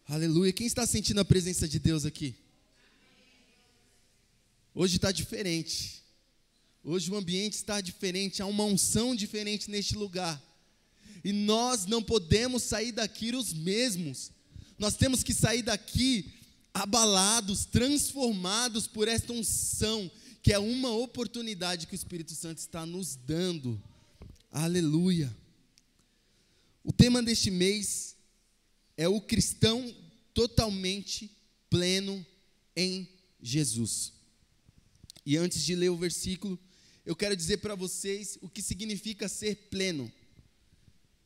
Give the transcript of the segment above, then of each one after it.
Aleluia. Quem está sentindo a presença de Deus aqui? Hoje está diferente. Hoje o ambiente está diferente. Há uma unção diferente neste lugar. E nós não podemos sair daqui os mesmos. Nós temos que sair daqui abalados, transformados por esta unção, que é uma oportunidade que o Espírito Santo está nos dando. Aleluia. O tema deste mês é o cristão totalmente pleno em Jesus. E antes de ler o versículo, eu quero dizer para vocês o que significa ser pleno.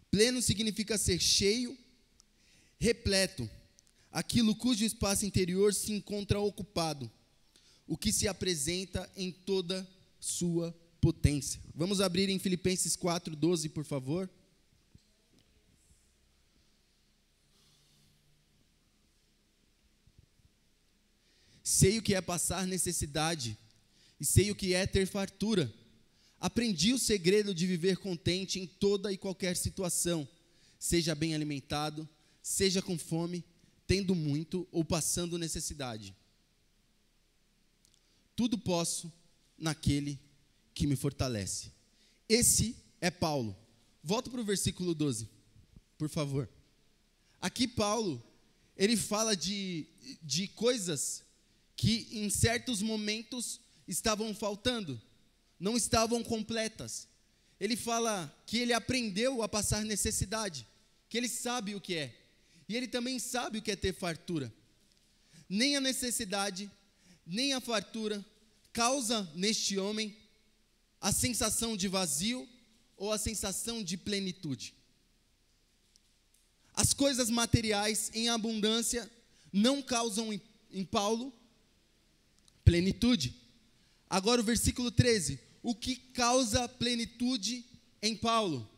Pleno significa ser cheio, repleto, aquilo cujo espaço interior se encontra ocupado, o que se apresenta em toda sua potência. Vamos abrir em Filipenses 4:12, por favor. Sei o que é passar necessidade, e sei o que é ter fartura. Aprendi o segredo de viver contente em toda e qualquer situação, seja bem alimentado, seja com fome, tendo muito ou passando necessidade. Tudo posso naquele que me fortalece. Esse é Paulo. Volta para o versículo 12, por favor. Aqui Paulo, ele fala de coisas que em certos momentos estavam faltando, não estavam completas. Ele fala que ele aprendeu a passar necessidade, que ele sabe o que é, e ele também sabe o que é ter fartura. Nem a necessidade, nem a fartura causa neste homem a sensação de vazio ou a sensação de plenitude. As coisas materiais em abundância não causam em Paulo plenitude. Agora o versículo 13, o que causa plenitude em Paulo?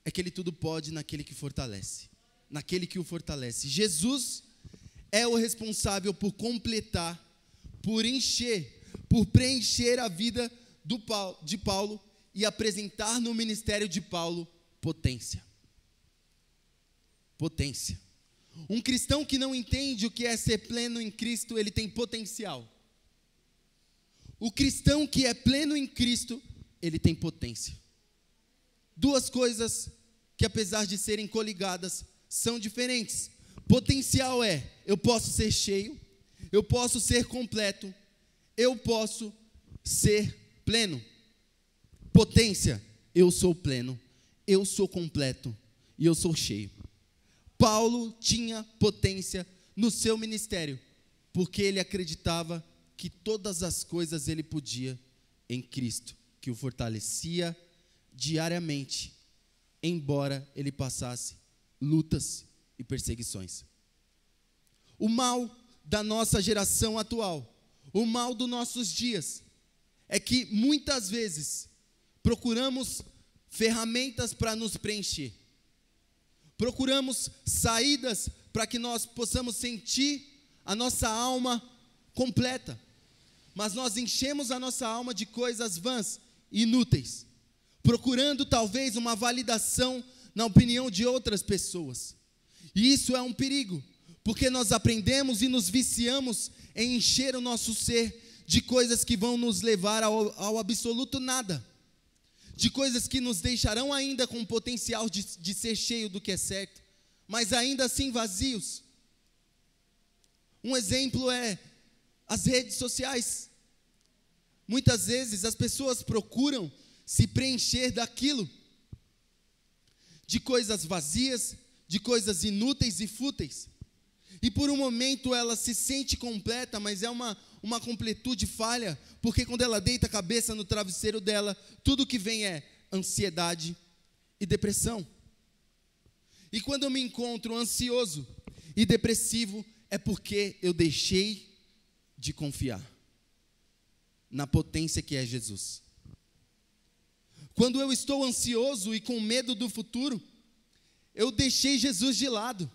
É que ele tudo pode naquele que fortalece, naquele que o fortalece. Jesus é o responsável por completar, por encher, por preencher a vida de Paulo e apresentar no ministério de Paulo potência. Potência. Um cristão que não entende o que é ser pleno em Cristo, ele tem potencial. O cristão que é pleno em Cristo, ele tem potência. Duas coisas que, apesar de serem coligadas, são diferentes. Potencial é, eu posso ser cheio, eu posso ser completo, eu posso ser pleno. Potência, eu sou pleno, eu sou completo e eu sou cheio. Paulo tinha potência no seu ministério, porque ele acreditava que todas as coisas ele podia em Cristo, que o fortalecia diariamente, embora ele passasse lutas e perseguições. O mal da nossa geração atual, o mal dos nossos dias, é que muitas vezes procuramos ferramentas para nos preencher. Procuramos saídas para que nós possamos sentir a nossa alma completa. Mas nós enchemos a nossa alma de coisas vãs e inúteis, procurando talvez uma validação na opinião de outras pessoas. E isso é um perigo, porque nós aprendemos e nos viciamos em encher o nosso ser de coisas que vão nos levar ao absoluto nada. De coisas que nos deixarão ainda com o potencial de ser cheio do que é certo, mas ainda assim vazios. Um exemplo é as redes sociais. Muitas vezes as pessoas procuram se preencher daquilo, de coisas vazias, de coisas inúteis e fúteis. E por um momento ela se sente completa, mas é uma completude falha, porque quando ela deita a cabeça no travesseiro dela, tudo que vem é ansiedade e depressão. E quando eu me encontro ansioso e depressivo, é porque eu deixei de confiar na potência que é Jesus. Quando eu estou ansioso e com medo do futuro, eu deixei Jesus de lado.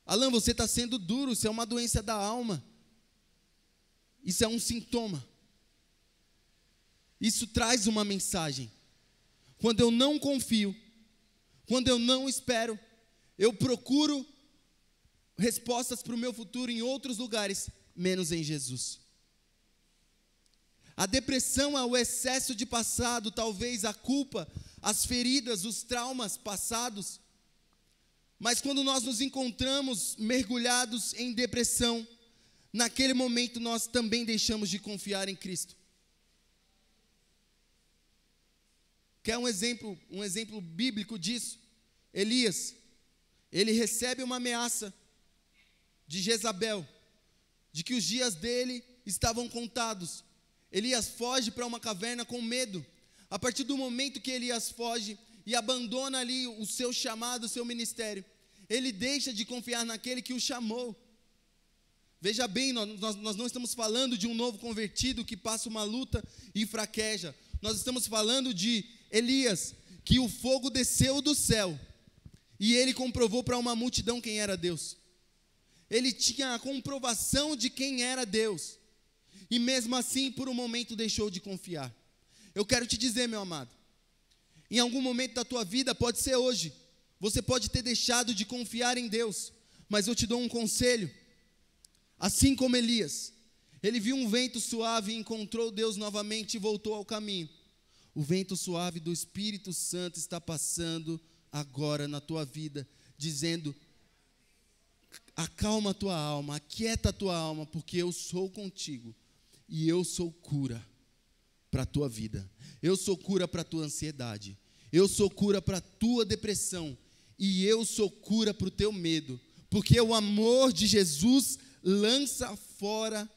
Alan, você está sendo duro, isso é uma doença da alma. Isso é um sintoma. Isso traz uma mensagem. Quando eu não confio, quando eu não espero, eu procuro respostas para o meu futuro em outros lugares, menos em Jesus. A depressão é o excesso de passado, talvez a culpa, as feridas, os traumas passados. Mas quando nós nos encontramos mergulhados em depressão, naquele momento nós também deixamos de confiar em Cristo. Quer um exemplo bíblico disso? Elias, ele recebe uma ameaça de Jezabel, de que os dias dele estavam contados. Elias foge para uma caverna com medo. A partir do momento que Elias foge e abandona ali o seu chamado, o seu ministério, ele deixa de confiar naquele que o chamou. Veja bem, nós não estamos falando de um novo convertido que passa uma luta e fraqueja. Nós estamos falando de Elias, que o fogo desceu do céu e ele comprovou para uma multidão quem era Deus. Ele tinha a comprovação de quem era Deus. E mesmo assim, por um momento, deixou de confiar. Eu quero te dizer, meu amado, em algum momento da tua vida, pode ser hoje, você pode ter deixado de confiar em Deus, mas eu te dou um conselho. Assim como Elias, ele viu um vento suave e encontrou Deus novamente e voltou ao caminho. O vento suave do Espírito Santo está passando agora na tua vida, dizendo: acalma a tua alma, aquieta a tua alma, porque eu sou contigo. E eu sou cura para a tua vida. Eu sou cura para a tua ansiedade. Eu sou cura para a tua depressão. E eu sou cura para o teu medo. Porque o amor de Jesus lança fora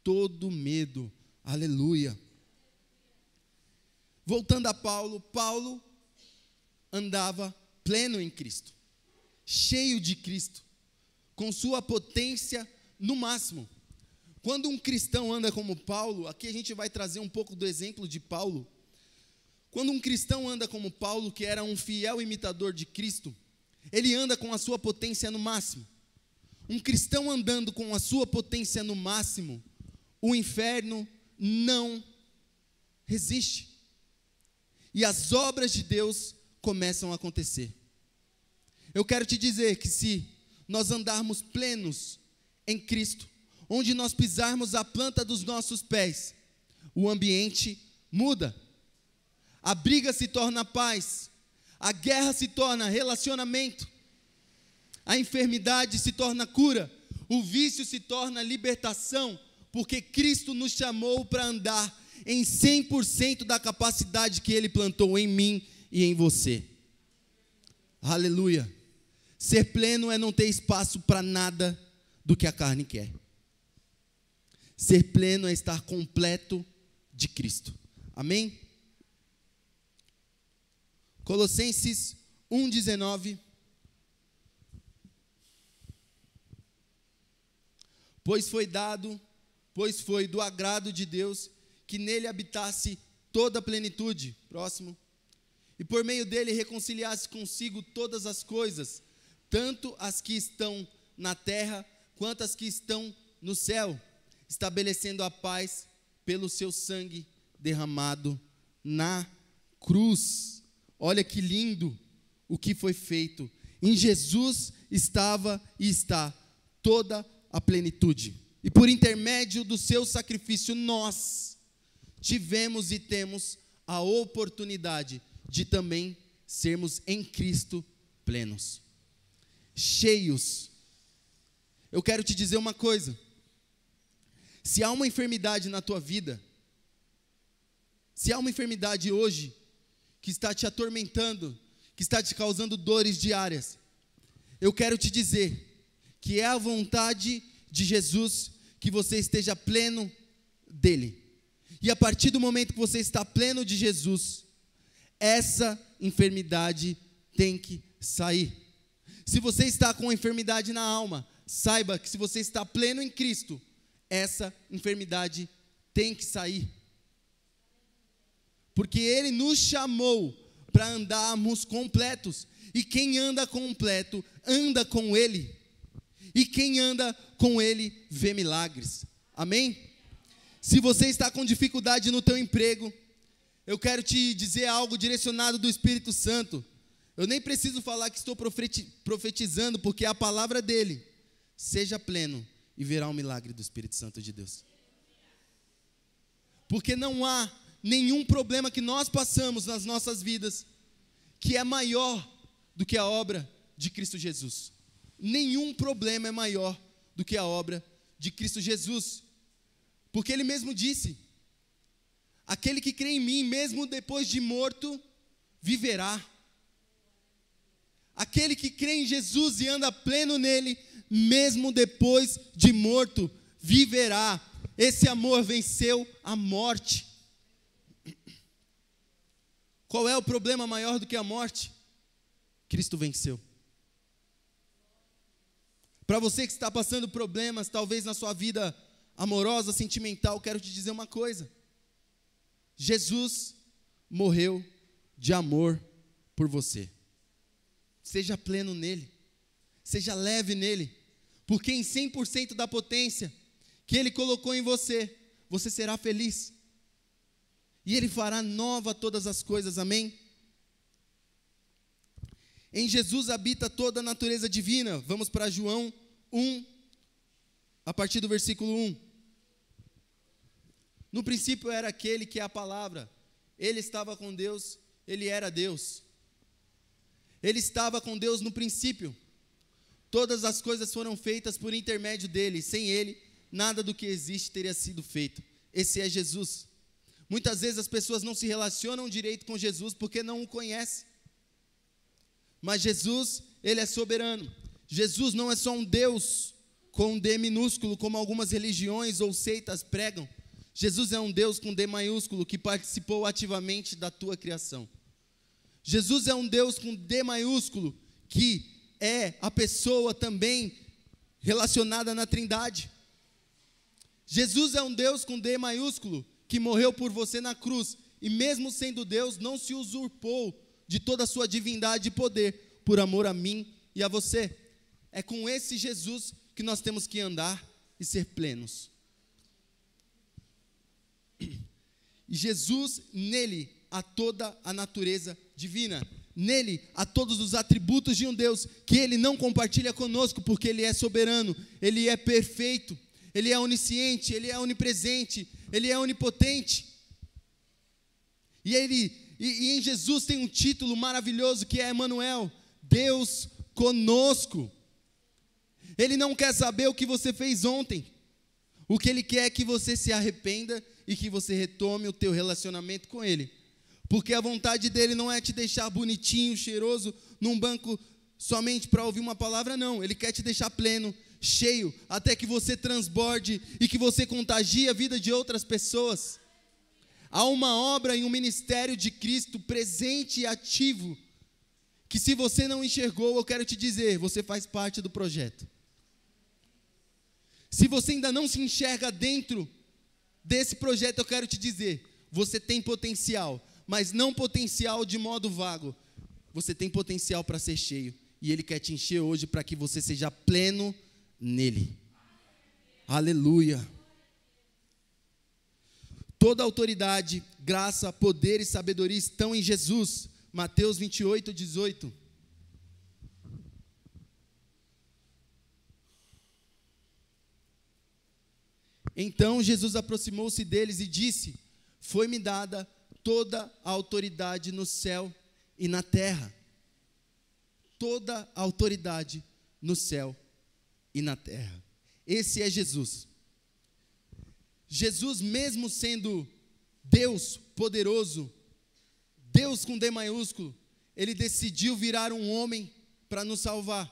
todo medo. Aleluia. Voltando a Paulo, Paulo andava pleno em Cristo, cheio de Cristo, com sua potência no máximo. Quando um cristão anda como Paulo, aqui a gente vai trazer um pouco do exemplo de Paulo. Quando um cristão anda como Paulo, que era um fiel imitador de Cristo, ele anda com a sua potência no máximo. Um cristão andando com a sua potência no máximo, o inferno não resiste. E as obras de Deus começam a acontecer. Eu quero te dizer que se nós andarmos plenos em Cristo, onde nós pisarmos a planta dos nossos pés, o ambiente muda. A briga se torna paz, a guerra se torna relacionamento, a enfermidade se torna cura, o vício se torna libertação, porque Cristo nos chamou para andar em 100% da capacidade que Ele plantou em mim e em você. Aleluia. Ser pleno é não ter espaço para nada do que a carne quer. Ser pleno é estar completo de Cristo. Amém? Colossenses 1,19. Pois foi do agrado de Deus que nele habitasse toda a plenitude. Próximo. E por meio dele reconciliasse consigo todas as coisas, tanto as que estão na terra, quanto as que estão no céu, estabelecendo a paz pelo seu sangue derramado na cruz. Olha que lindo o que foi feito. Em Jesus estava e está toda a plenitude. E por intermédio do seu sacrifício, nós tivemos e temos a oportunidade de também sermos em Cristo plenos, cheios. Eu quero te dizer uma coisa. Se há uma enfermidade na tua vida, se há uma enfermidade hoje que está te atormentando, que está te causando dores diárias, eu quero te dizer que é a vontade de Jesus que você esteja pleno dele. E a partir do momento que você está pleno de Jesus, essa enfermidade tem que sair. Se você está com enfermidade na alma, saiba que se você está pleno em Cristo, essa enfermidade tem que sair. Porque Ele nos chamou para andarmos completos. E quem anda completo, anda com Ele. E quem anda com Ele, vê milagres. Amém? Se você está com dificuldade no teu emprego, eu quero te dizer algo direcionado do Espírito Santo. Eu nem preciso falar que estou profetizando, porque é a palavra dele. seja pleno e verá o milagre do Espírito Santo de Deus. Porque não há nenhum problema que nós passamos nas nossas vidas que é maior do que a obra de Cristo Jesus. Nenhum problema é maior do que a obra de Cristo Jesus. Porque Ele mesmo disse: aquele que crê em mim, mesmo depois de morto, viverá. Aquele que crê em Jesus e anda pleno nele, mesmo depois de morto, viverá. Esse amor venceu a morte. Qual é o problema maior do que a morte? Cristo venceu. Para você que está passando problemas, talvez na sua vida amorosa, sentimental, quero te dizer uma coisa: Jesus morreu de amor por você. Seja pleno nele, seja leve nele, porque em 100% da potência que Ele colocou em você, você será feliz, e Ele fará nova todas as coisas, amém? Em Jesus habita toda a natureza divina. Vamos para João 1, a partir do versículo 1. No princípio era aquele que é a palavra, Ele estava com Deus, Ele era Deus. Ele estava com Deus no princípio. Todas as coisas foram feitas por intermédio dele. Sem ele, nada do que existe teria sido feito. Esse é Jesus. Muitas vezes as pessoas não se relacionam direito com Jesus porque não o conhecem. Mas Jesus, Ele é soberano. Jesus não é só um Deus com um D minúsculo, como algumas religiões ou seitas pregam. Jesus é um Deus com D maiúsculo, que participou ativamente da tua criação. Jesus é um Deus com D maiúsculo, que é a pessoa também relacionada na Trindade. Jesus é um Deus com D maiúsculo, que morreu por você na cruz, e mesmo sendo Deus, não se usurpou de toda a sua divindade e poder, por amor a mim e a você. É com esse Jesus que nós temos que andar e ser plenos. E Jesus, nele, há toda a natureza divina. Nele, há todos os atributos de um Deus que Ele não compartilha conosco, porque Ele é soberano, Ele é perfeito, Ele é onisciente, Ele é onipresente, Ele é onipotente. E em Jesus tem um título maravilhoso que é Emanuel, Deus conosco. Ele não quer saber o que você fez ontem. O que Ele quer é que você se arrependa e que você retome o teu relacionamento com Ele. Porque a vontade dEle não é te deixar bonitinho, cheiroso, num banco somente para ouvir uma palavra, não. Ele quer te deixar pleno, cheio, até que você transborde e que você contagie a vida de outras pessoas. Há uma obra e um ministério de Cristo presente e ativo, que se você não enxergou, eu quero te dizer, você faz parte do projeto. Se você ainda não se enxerga dentro desse projeto, eu quero te dizer, você tem potencial, mas não potencial de modo vago. Você tem potencial para ser cheio, e Ele quer te encher hoje para que você seja pleno nele. Aleluia. Toda autoridade, graça, poder e sabedoria estão em Jesus. Mateus 28, 18. Então Jesus aproximou-se deles e disse: foi-me dada toda a autoridade no céu e na terra. Toda a autoridade no céu e na terra. Esse é Jesus. Jesus, mesmo sendo Deus poderoso, Deus com D maiúsculo, Ele decidiu virar um homem para nos salvar.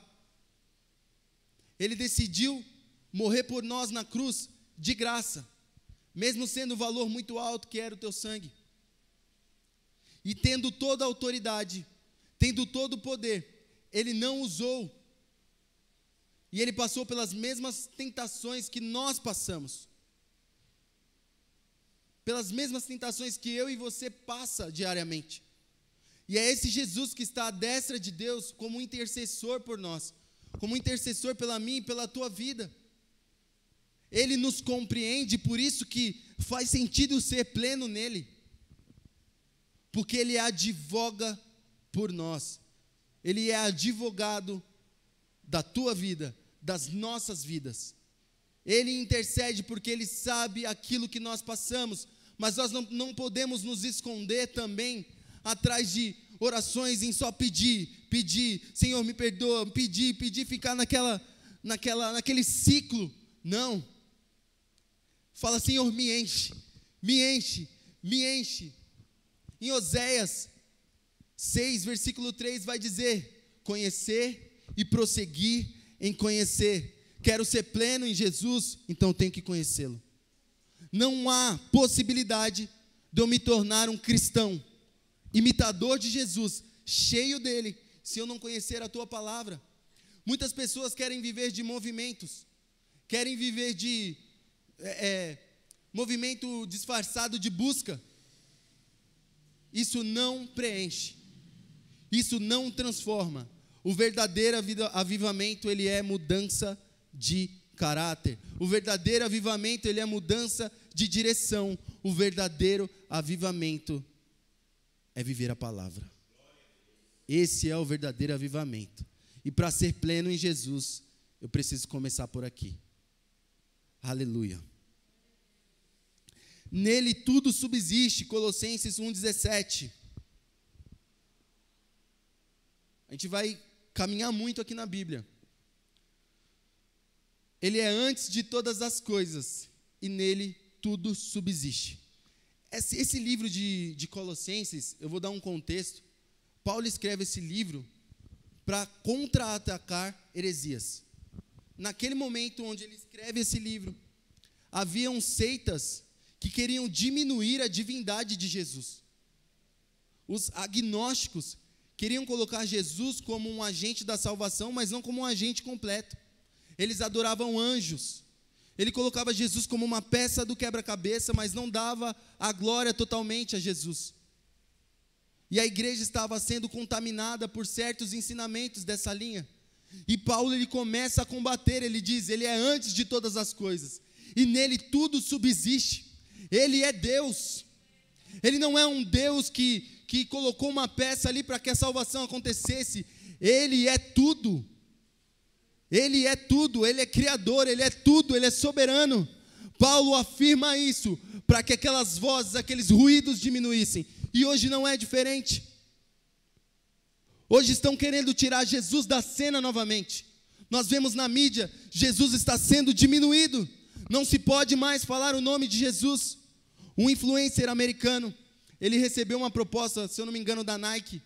Ele decidiu morrer por nós na cruz de graça, mesmo sendo o valor muito alto que era o teu sangue. E tendo toda a autoridade, tendo todo o poder, Ele não usou. E Ele passou pelas mesmas tentações que nós passamos. Pelas mesmas tentações que eu e você passa diariamente. E é esse Jesus que está à destra de Deus como intercessor por nós, como intercessor pela minha e pela tua vida. Ele nos compreende, por isso que faz sentido ser pleno nele. Porque Ele advoga por nós. Ele é advogado da tua vida, das nossas vidas. Ele intercede porque Ele sabe aquilo que nós passamos, mas nós não podemos nos esconder também atrás de orações em só pedir, Senhor me perdoa, pedir, ficar naquele ciclo. Não. Fala, Senhor, me enche. Em Oséias 6, versículo 3 vai dizer: conhecer e prosseguir em conhecer. Quero ser pleno em Jesus, então tenho que conhecê-lo. Não há possibilidade de eu me tornar um cristão, imitador de Jesus, cheio dele, se eu não conhecer a tua palavra. Muitas pessoas querem viver de movimentos, querem viver de movimento disfarçado de busca. Isso não preenche, isso não transforma. O verdadeiro avivamento, ele é mudança de caráter. O verdadeiro avivamento, ele é mudança de direção. O verdadeiro avivamento é viver a palavra. Esse é o verdadeiro avivamento. E para ser pleno em Jesus, eu preciso começar por aqui. Aleluia. Nele tudo subsiste, Colossenses 1,17. A gente vai caminhar muito aqui na Bíblia. Ele é antes de todas as coisas, e nele tudo subsiste. Esse livro de Colossenses, eu vou dar um contexto. Paulo escreve esse livro para contra-atacar heresias. Naquele momento onde ele escreve esse livro, haviam seitas que queriam diminuir a divindade de Jesus. Os agnósticos queriam colocar Jesus como um agente da salvação, mas não como um agente completo. Eles adoravam anjos. Ele colocava Jesus como uma peça do quebra-cabeça, mas não dava a glória totalmente a Jesus. E a igreja estava sendo contaminada por certos ensinamentos dessa linha. E Paulo, ele começa a combater, ele diz, ele é antes de todas as coisas, e nele tudo subsiste. Ele é Deus. Ele não é um Deus que colocou uma peça ali para que a salvação acontecesse. Ele é tudo. Ele é tudo, Ele é criador, Ele é tudo, Ele é soberano. Paulo afirma isso, para que aquelas vozes, aqueles ruídos diminuíssem. E hoje não é diferente. Hoje estão querendo tirar Jesus da cena novamente. Nós vemos na mídia, Jesus está sendo diminuído. Não se pode mais falar o nome de Jesus. Um influencer americano, ele recebeu uma proposta, se eu não me engano, da Nike,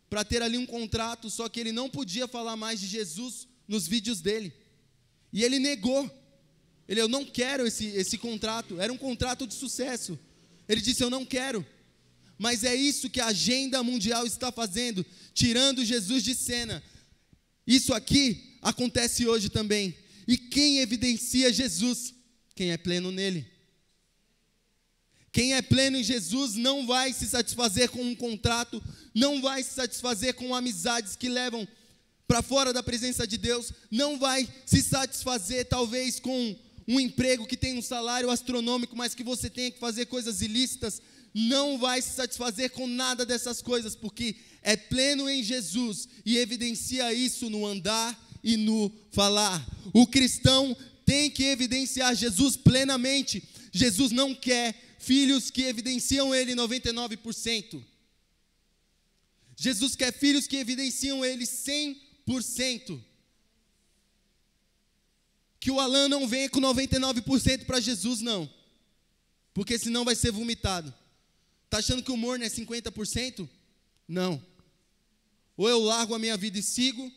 para ter ali um contrato, só que ele não podia falar mais de Jesus nos vídeos dele, e ele negou. Eu não quero esse contrato. Era um contrato de sucesso. Ele disse, eu não quero. Mas é isso que a agenda mundial está fazendo, tirando Jesus de cena. Isso aqui acontece hoje também. E quem evidencia Jesus? Quem é pleno nele. Quem é pleno em Jesus não vai se satisfazer com um contrato, não vai se satisfazer com amizades que levam para fora da presença de Deus, não vai se satisfazer talvez com um emprego que tem um salário astronômico, mas que você tenha que fazer coisas ilícitas. Não vai se satisfazer com nada dessas coisas, porque é pleno em Jesus e evidencia isso no andar e no falar. O cristão tem que evidenciar Jesus plenamente. Jesus não quer filhos que evidenciam Ele 99%. Jesus quer filhos que evidenciam Ele 100%. Que o Alan não venha com 99% para Jesus, não. Porque senão vai ser vomitado. Está achando que o morno é 50%? Não. Ou eu largo a minha vida e sigo,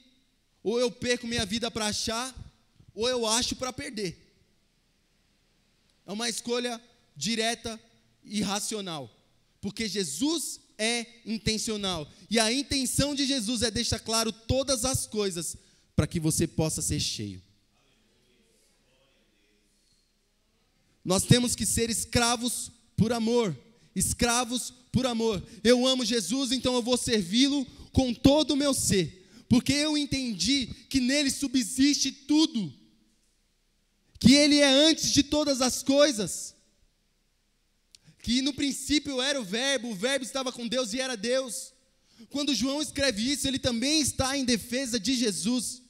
ou eu perco minha vida para achar, ou eu acho para perder. É uma escolha direta e racional. Porque Jesus é intencional. E a intenção de Jesus é deixar claro todas as coisas para que você possa ser cheio. Nós temos que ser escravos por amor. Escravos por amor. Eu amo Jesus, então eu vou servi-lo com todo o meu ser. Porque eu entendi que nele subsiste tudo. Que ele é antes de todas as coisas. Que no princípio era o verbo estava com Deus e era Deus. Quando João escreve isso, ele também está em defesa de Jesus.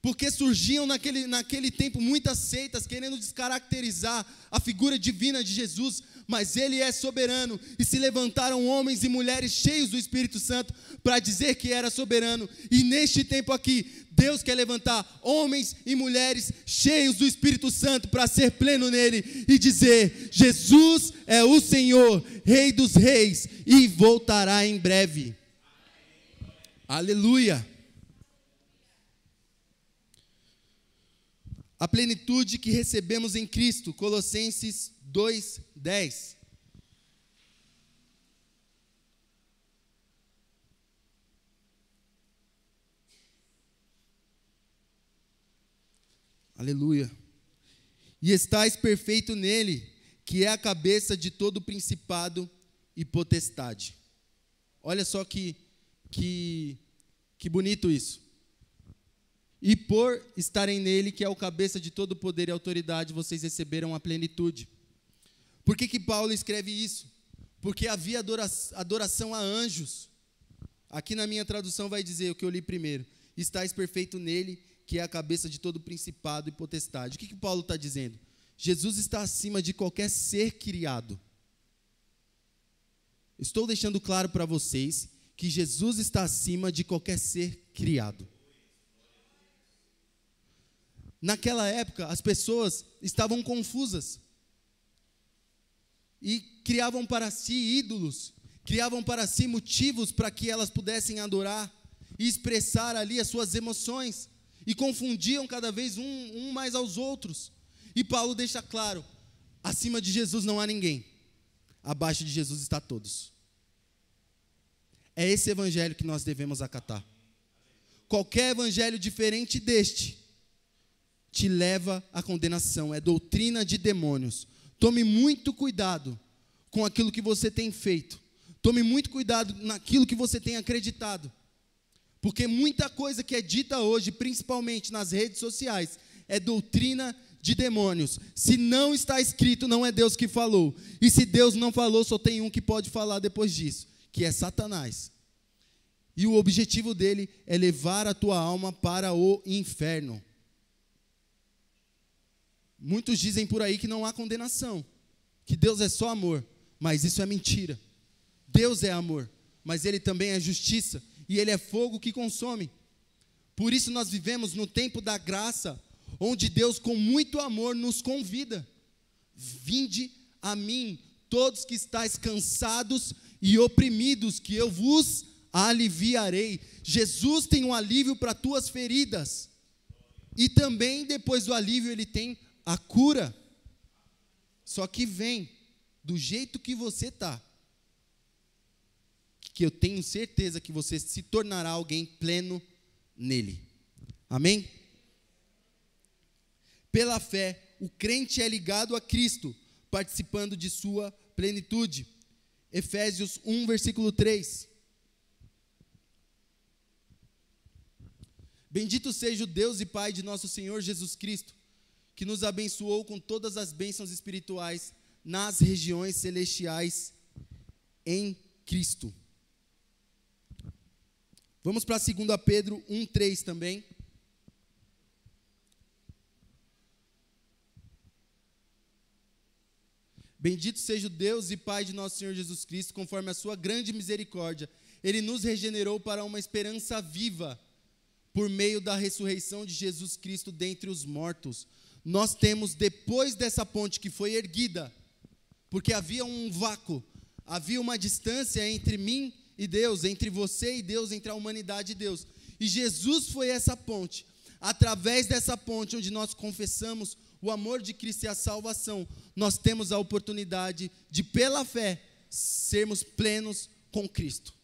Porque surgiam naquele tempo muitas seitas querendo descaracterizar a figura divina de Jesus, mas Ele é soberano, e se levantaram homens e mulheres cheios do Espírito Santo para dizer que era soberano. E neste tempo aqui, Deus quer levantar homens e mulheres cheios do Espírito Santo para ser pleno nele e dizer: Jesus é o Senhor, Rei dos reis, e voltará em breve. Aleluia. A plenitude que recebemos em Cristo, Colossenses 2:10. Aleluia. E estais perfeito nele, que é a cabeça de todo principado e potestade. Olha só que bonito isso. E por estarem nele, que é o cabeça de todo poder e autoridade, vocês receberam a plenitude. Por que Paulo escreve isso? Porque havia adoração a anjos. Aqui na minha tradução vai dizer o que eu li primeiro: estais perfeito nele, que é a cabeça de todo principado e potestade. O que Paulo está dizendo? Jesus está acima de qualquer ser criado. Estou deixando claro para vocês que Jesus está acima de qualquer ser criado. Naquela época, as pessoas estavam confusas e criavam para si ídolos, criavam para si motivos para que elas pudessem adorar e expressar ali as suas emoções, e confundiam cada vez um mais aos outros. E Paulo deixa claro: acima de Jesus não há ninguém, abaixo de Jesus está todos. É esse evangelho que nós devemos acatar. Qualquer evangelho diferente deste te leva à condenação, é doutrina de demônios. Tome muito cuidado com aquilo que você tem feito, tome muito cuidado naquilo que você tem acreditado, porque muita coisa que é dita hoje, principalmente nas redes sociais, é doutrina de demônios. Se não está escrito, não é Deus que falou, e se Deus não falou, só tem um que pode falar depois disso, que é Satanás, e o objetivo dele é levar a tua alma para o inferno. Muitos dizem por aí que não há condenação, que Deus é só amor, mas isso é mentira. Deus é amor, mas Ele também é justiça, e Ele é fogo que consome. Por isso nós vivemos no tempo da graça, onde Deus com muito amor nos convida: vinde a mim, todos que estáis cansados e oprimidos, que eu vos aliviarei. Jesus tem um alívio para tuas feridas, e também depois do alívio Ele tem a cura. Só que vem do jeito que você está, que eu tenho certeza que você se tornará alguém pleno nele. Amém? Pela fé, o crente é ligado a Cristo, participando de sua plenitude. Efésios 1, versículo 3. Bendito seja o Deus e Pai de nosso Senhor Jesus Cristo, que nos abençoou com todas as bênçãos espirituais nas regiões celestiais em Cristo. Vamos para 2 Pedro 1:3 também. Bendito seja o Deus e Pai de nosso Senhor Jesus Cristo, conforme a sua grande misericórdia, Ele nos regenerou para uma esperança viva, por meio da ressurreição de Jesus Cristo dentre os mortos. Nós temos, depois dessa ponte que foi erguida, porque havia um vácuo, havia uma distância entre mim e Deus, entre você e Deus, entre a humanidade e Deus, e Jesus foi essa ponte. Através dessa ponte, onde nós confessamos o amor de Cristo e a salvação, nós temos a oportunidade de, pela fé, sermos plenos com Cristo,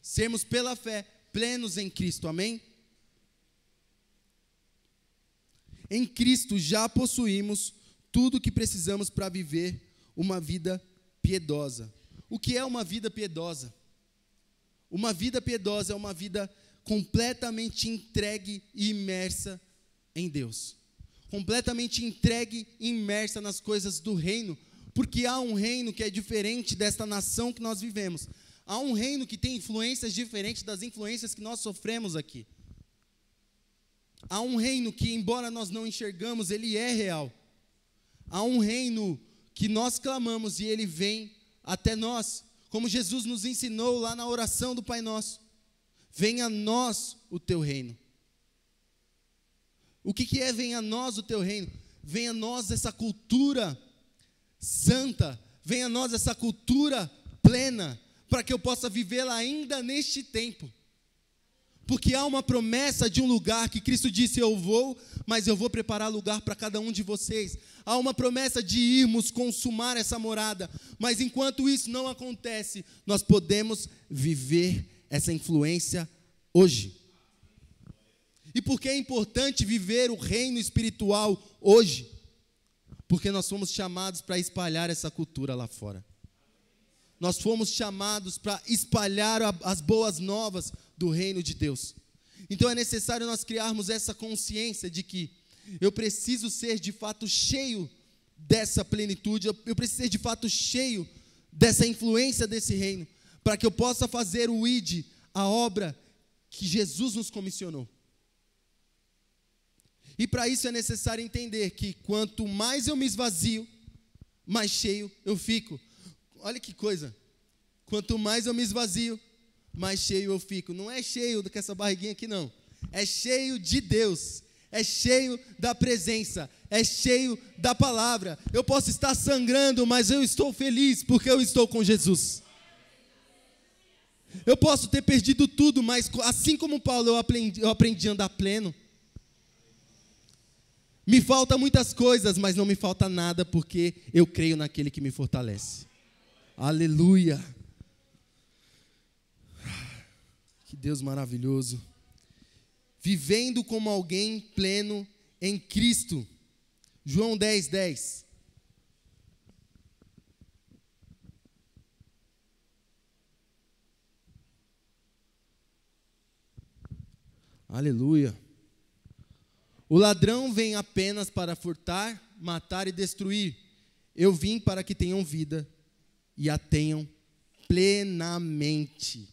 sermos pela fé plenos em Cristo. Amém? Em Cristo já possuímos tudo o que precisamos para viver uma vida piedosa. O que é uma vida piedosa? Uma vida piedosa é uma vida completamente entregue e imersa em Deus. Completamente entregue e imersa nas coisas do reino, porque há um reino que é diferente desta nação que nós vivemos. Há um reino que tem influências diferentes das influências que nós sofremos aqui. Há um reino que, embora nós não enxergamos, ele é real. Há um reino que nós clamamos e ele vem até nós, como Jesus nos ensinou lá na oração do Pai Nosso. Venha a nós o teu reino. O que é venha a nós o teu reino? Venha a nós essa cultura santa, venha a nós essa cultura plena, para que eu possa vivê-la ainda neste tempo. Porque há uma promessa de um lugar que Cristo disse: eu vou, mas eu vou preparar lugar para cada um de vocês. Há uma promessa de irmos consumar essa morada, mas enquanto isso não acontece, nós podemos viver essa influência hoje. E por que é importante viver o reino espiritual hoje? Porque nós fomos chamados para espalhar essa cultura lá fora. Nós fomos chamados para espalhar as boas novas do reino de Deus. Então é necessário nós criarmos essa consciência de que eu preciso ser de fato cheio dessa plenitude, eu preciso ser de fato cheio dessa influência desse reino, para que eu possa fazer o ID, a obra que Jesus nos comissionou. E para isso é necessário entender que quanto mais eu me esvazio, mais cheio eu fico. Olha que coisa, quanto mais eu me esvazio, mais cheio eu fico. Não é cheio com essa barriguinha aqui não, é cheio de Deus, é cheio da presença, é cheio da palavra. Eu posso estar sangrando, mas eu estou feliz porque eu estou com Jesus. Eu posso ter perdido tudo, mas assim como Paulo eu aprendi a andar pleno. Me faltam muitas coisas, mas não me falta nada, porque eu creio naquele que me fortalece. Aleluia. Que Deus maravilhoso. Vivendo como alguém pleno em Cristo. João 10:10. Aleluia. O ladrão vem apenas para furtar, matar e destruir. Eu vim para que tenham vida e a tenham plenamente.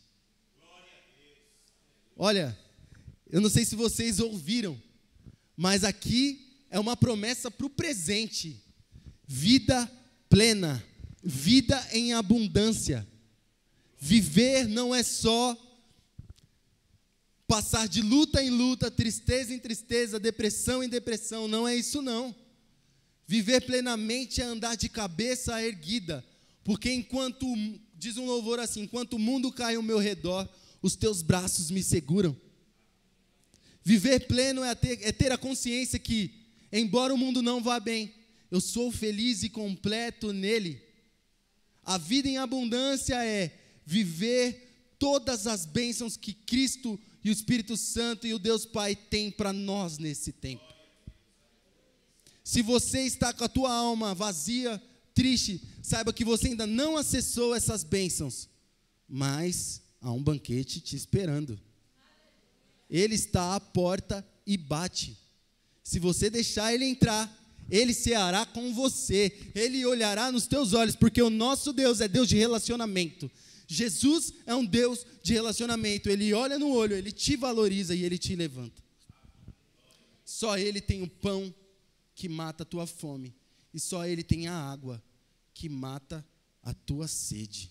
Olha, eu não sei se vocês ouviram, mas aqui é uma promessa para o presente. Vida plena, vida em abundância. Viver não é só passar de luta em luta, tristeza em tristeza, depressão em depressão, não é isso não. Viver plenamente é andar de cabeça erguida, porque enquanto, diz um louvor assim, enquanto o mundo cai ao meu redor, os teus braços me seguram. Viver pleno é ter a consciência que, embora o mundo não vá bem, eu sou feliz e completo nele. A vida em abundância é viver todas as bênçãos que Cristo e o Espírito Santo e o Deus Pai têm para nós nesse tempo. Se você está com a tua alma vazia, triste, saiba que você ainda não acessou essas bênçãos, mas há um banquete te esperando. Ele está à porta e bate. Se você deixar ele entrar, ele ceará com você, ele olhará nos teus olhos, porque o nosso Deus é Deus de relacionamento. Jesus é um Deus de relacionamento, ele olha no olho, ele te valoriza e ele te levanta. Só ele tem o pão que mata a tua fome, e só ele tem a água que mata a tua sede.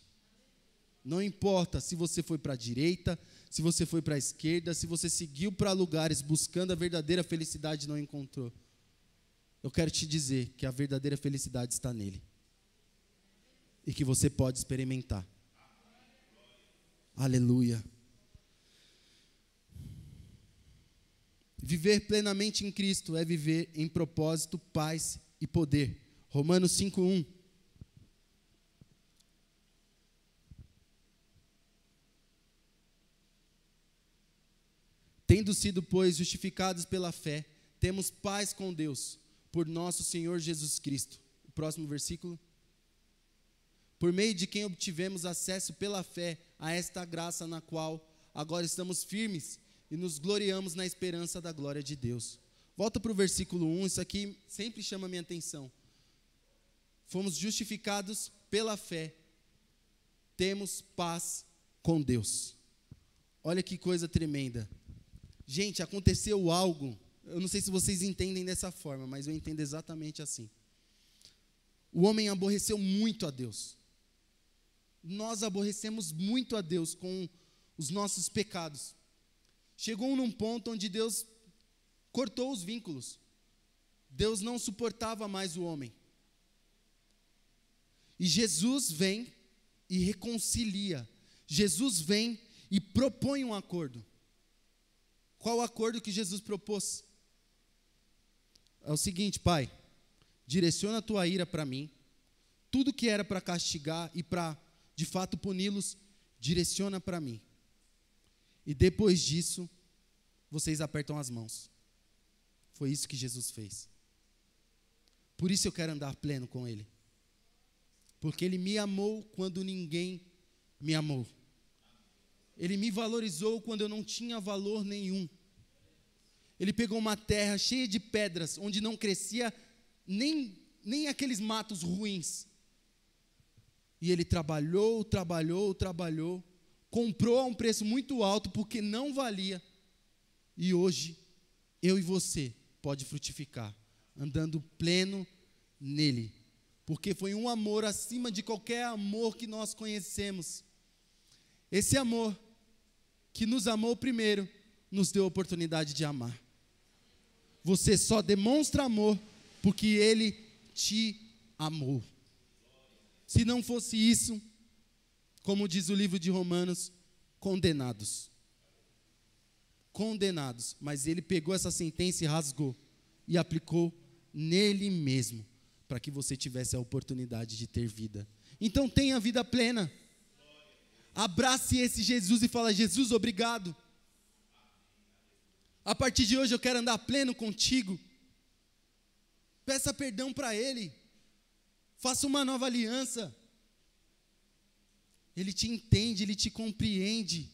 Não importa se você foi para a direita, se você foi para a esquerda, se você seguiu para lugares buscando a verdadeira felicidade e não encontrou. Eu quero te dizer que a verdadeira felicidade está nele, e que você pode experimentar. Aleluia. Viver plenamente em Cristo é viver em propósito, paz e poder. Romanos 5:1. Tendo sido, pois, justificados pela fé, temos paz com Deus, por nosso Senhor Jesus Cristo. O próximo versículo. Por meio de quem obtivemos acesso pela fé a esta graça na qual agora estamos firmes e nos gloriamos na esperança da glória de Deus. Volta para o versículo 1, isso aqui sempre chama a minha atenção. Fomos justificados pela fé, temos paz com Deus. Olha que coisa tremenda. Gente, aconteceu algo Eu não sei se vocês entendem dessa forma, mas eu entendo exatamente assim. O homem aborreceu muito a Deus. Nós aborrecemos muito a Deus com os nossos pecados. Chegou num ponto onde Deus cortou os vínculos. Deus não suportava mais o homem. E Jesus vem e reconcilia. Jesus vem e propõe um acordo. Qual o acordo que Jesus propôs? É o seguinte: Pai, direciona a tua ira para mim. Tudo que era para castigar e para, de fato, puni-los, direciona para mim. E depois disso, vocês apertam as mãos. Foi isso que Jesus fez. Por isso eu quero andar pleno com Ele. Porque Ele me amou quando ninguém me amou. Ele me valorizou quando eu não tinha valor nenhum. Ele pegou uma terra cheia de pedras, onde não crescia nem aqueles matos ruins. E Ele trabalhou, comprou a um preço muito alto, porque não valia. E hoje, eu e você pode frutificar, andando pleno nele. Porque foi um amor acima de qualquer amor que nós conhecemos. Esse amor que nos amou primeiro, nos deu a oportunidade de amar. Você só demonstra amor porque Ele te amou. Se não fosse isso, como diz o livro de Romanos, condenados. Condenados. Mas Ele pegou essa sentença e rasgou e aplicou nele mesmo, para que você tivesse a oportunidade de ter vida. Então tenha vida plena. Abrace esse Jesus e fala: Jesus, obrigado. A partir de hoje eu quero andar pleno contigo. Peça perdão para Ele. Faça uma nova aliança. Ele te entende, Ele te compreende.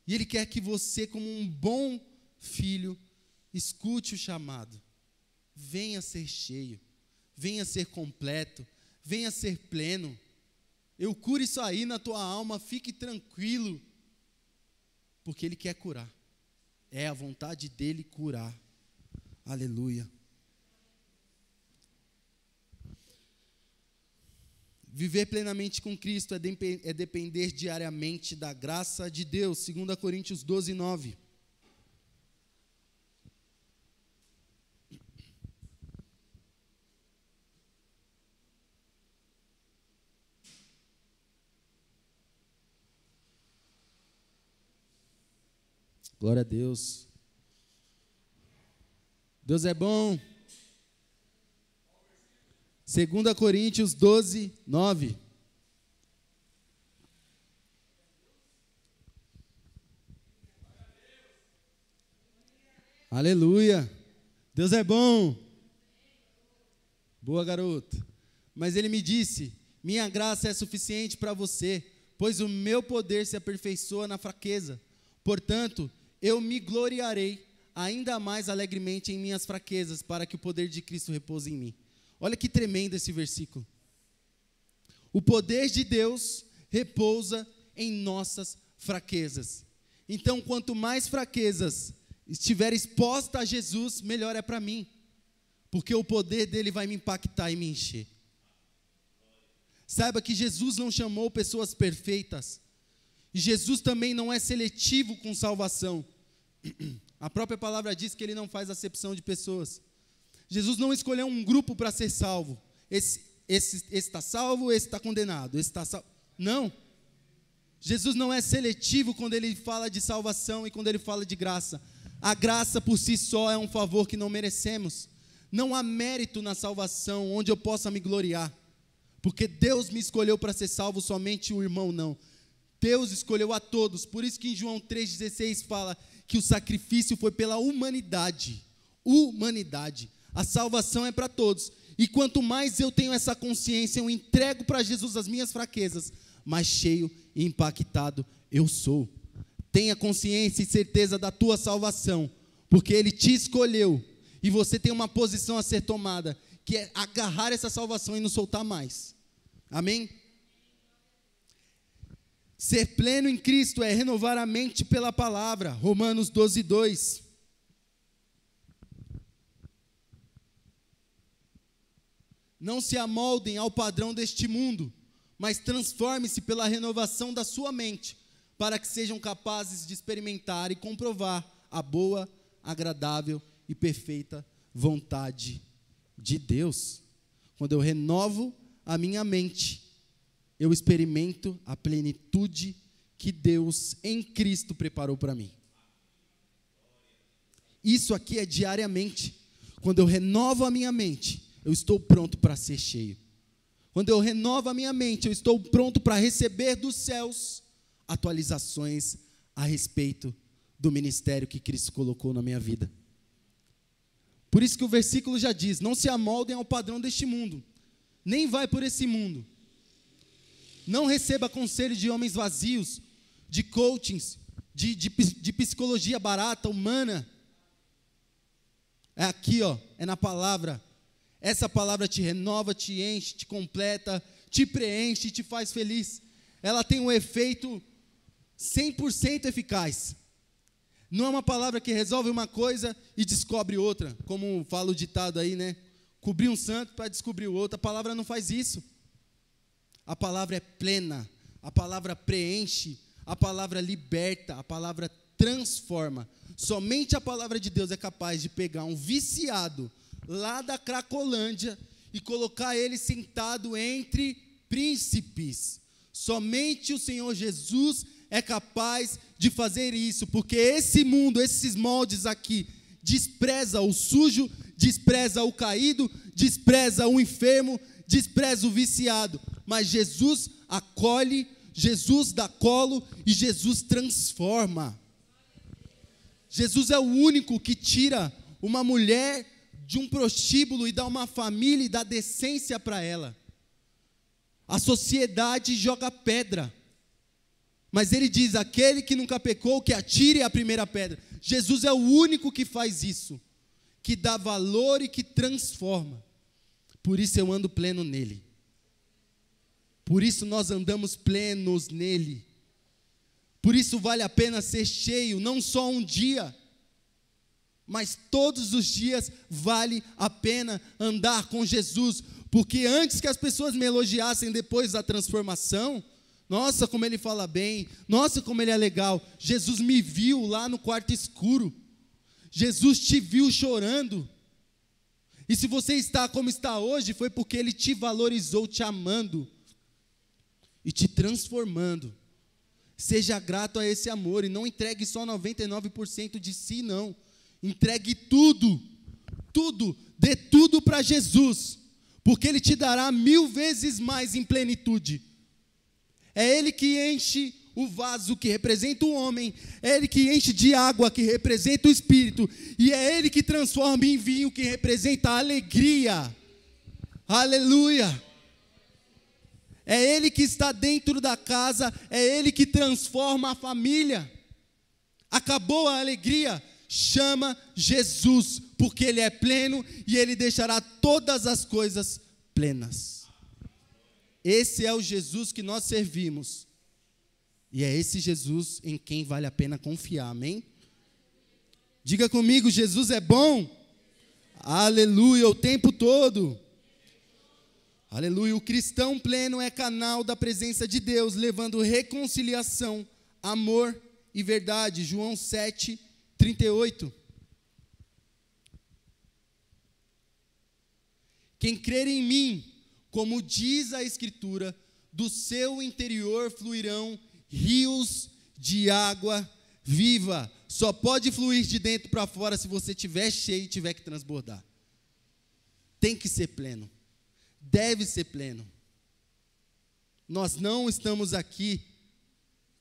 E Ele quer que você, como um bom filho, escute o chamado. Venha ser cheio. Venha ser completo. Venha ser pleno. Eu curo isso aí na tua alma, fique tranquilo. Porque Ele quer curar. É a vontade dEle curar. Aleluia. Viver plenamente com Cristo é depender diariamente da graça de Deus. 2 Coríntios 12, 9. Glória a Deus. Deus é bom. 2 Coríntios 12, 9. Aleluia. Deus é bom. Boa, garoto. Mas Ele me disse: minha graça é suficiente para você, pois o meu poder se aperfeiçoa na fraqueza. Portanto, eu me gloriarei ainda mais alegremente em minhas fraquezas, para que o poder de Cristo repouse em mim. Olha que tremendo esse versículo. O poder de Deus repousa em nossas fraquezas. Então, quanto mais fraquezas estiver exposta a Jesus, melhor é para mim. Porque o poder dele vai me impactar e me encher. Saiba que Jesus não chamou pessoas perfeitas. E Jesus também não é seletivo com salvação. A própria palavra diz que Ele não faz acepção de pessoas. Jesus não escolheu um grupo para ser salvo. Esse está salvo, esse está condenado. Esse está salvo. Não. Jesus não é seletivo quando Ele fala de salvação e quando Ele fala de graça. A graça por si só é um favor que não merecemos. Não há mérito na salvação onde eu possa me gloriar. Porque Deus me escolheu para ser salvo, somente o irmão não. Deus escolheu a todos. Por isso que em João 3,16 fala que o sacrifício foi pela humanidade. Humanidade. A salvação é para todos. E quanto mais eu tenho essa consciência, eu entrego para Jesus as minhas fraquezas, mais cheio e impactado eu sou. Tenha consciência e certeza da tua salvação, porque Ele te escolheu. E você tem uma posição a ser tomada, que é agarrar essa salvação e não soltar mais. Amém? Ser pleno em Cristo é renovar a mente pela palavra. Romanos 12, 2. Não se amoldem ao padrão deste mundo, mas transforme-se pela renovação da sua mente, para que sejam capazes de experimentar e comprovar a boa, agradável e perfeita vontade de Deus. Quando eu renovo a minha mente, eu experimento a plenitude que Deus em Cristo preparou para mim. Isso aqui é diariamente. Quando eu renovo a minha mente, eu estou pronto para ser cheio. Quando eu renovo a minha mente, eu estou pronto para receber dos céus atualizações a respeito do ministério que Cristo colocou na minha vida. Por isso que o versículo já diz: não se amoldem ao padrão deste mundo, nem vai por esse mundo. Não receba conselho de homens vazios, de coachings, de psicologia barata, humana. É aqui, é na palavra. Essa palavra te renova, te enche, te completa, te preenche, te faz feliz. Ela tem um efeito 100% eficaz. Não é uma palavra que resolve uma coisa e descobre outra, como fala o ditado aí, né? Cobrir um santo para descobrir o outro. A palavra não faz isso. A palavra é plena, a palavra preenche, a palavra liberta, a palavra transforma. Somente a palavra de Deus é capaz de pegar um viciado lá da Cracolândia e colocar ele sentado entre príncipes. Somente o Senhor Jesus é capaz de fazer isso, porque esse mundo, esses moldes aqui, despreza o sujo, despreza o caído, despreza o enfermo, despreza o viciado, mas Jesus acolhe, Jesus dá colo e Jesus transforma. Jesus é o único que tira uma mulher de um prostíbulo e dá uma família e dá decência para ela. A sociedade joga pedra, mas ele diz: aquele que nunca pecou, que atire a primeira pedra. Jesus é o único que faz isso, que dá valor e que transforma. Por isso eu ando pleno nele. Por isso nós andamos plenos nele. Por isso vale a pena ser cheio, não só um dia, mas todos os dias vale a pena andar com Jesus, porque antes que as pessoas me elogiassem depois da transformação, nossa, como ele fala bem, nossa, como ele é legal, Jesus me viu lá no quarto escuro, Jesus te viu chorando, e se você está como está hoje, foi porque ele te valorizou, te amando, e te transformando. Seja grato a esse amor, e não entregue só 99% de si, não. Entregue tudo, dê tudo para Jesus, porque Ele te dará 1000 vezes mais em plenitude. É Ele que enche o vaso que representa o homem, é Ele que enche de água que representa o Espírito, e é Ele que transforma em vinho que representa a alegria. Aleluia! É Ele que está dentro da casa, é Ele que transforma a família. Acabou a alegria, chama Jesus, porque Ele é pleno e Ele deixará todas as coisas plenas. Esse é o Jesus que nós servimos, e é esse Jesus em quem vale a pena confiar, amém? Diga comigo: Jesus é bom, aleluia, o tempo todo. Aleluia, o cristão pleno é canal da presença de Deus, levando reconciliação, amor e verdade. João 7:38. Quem crer em mim, como diz a Escritura, do seu interior fluirão rios de água viva. Só pode fluir de dentro para fora se você estiver cheio e tiver que transbordar. Tem que ser pleno. Deve ser pleno. Nós não estamos aqui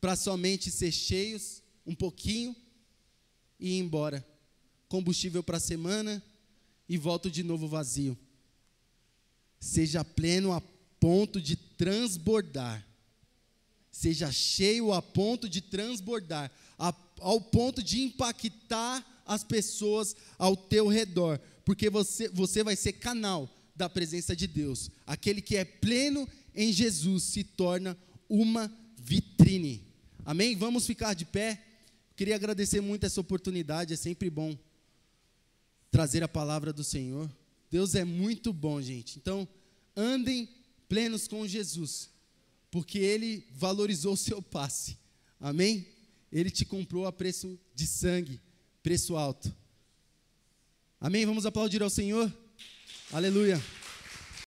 para somente ser cheios um pouquinho e ir embora. Combustível para a semana e volto de novo vazio. Seja pleno a ponto de transbordar. Seja cheio a ponto de transbordar, ao ponto de impactar as pessoas ao teu redor, porque você vai ser canal da presença de Deus. Aquele que é pleno em Jesus se torna uma vitrine. Amém? Vamos ficar de pé. Queria agradecer muito essa oportunidade. É sempre bom trazer a palavra do Senhor. Deus é muito bom, gente. Então, andem plenos com Jesus, porque Ele valorizou o seu passe, amém? Ele te comprou a preço de sangue, preço alto, amém? Vamos aplaudir ao Senhor, aleluia.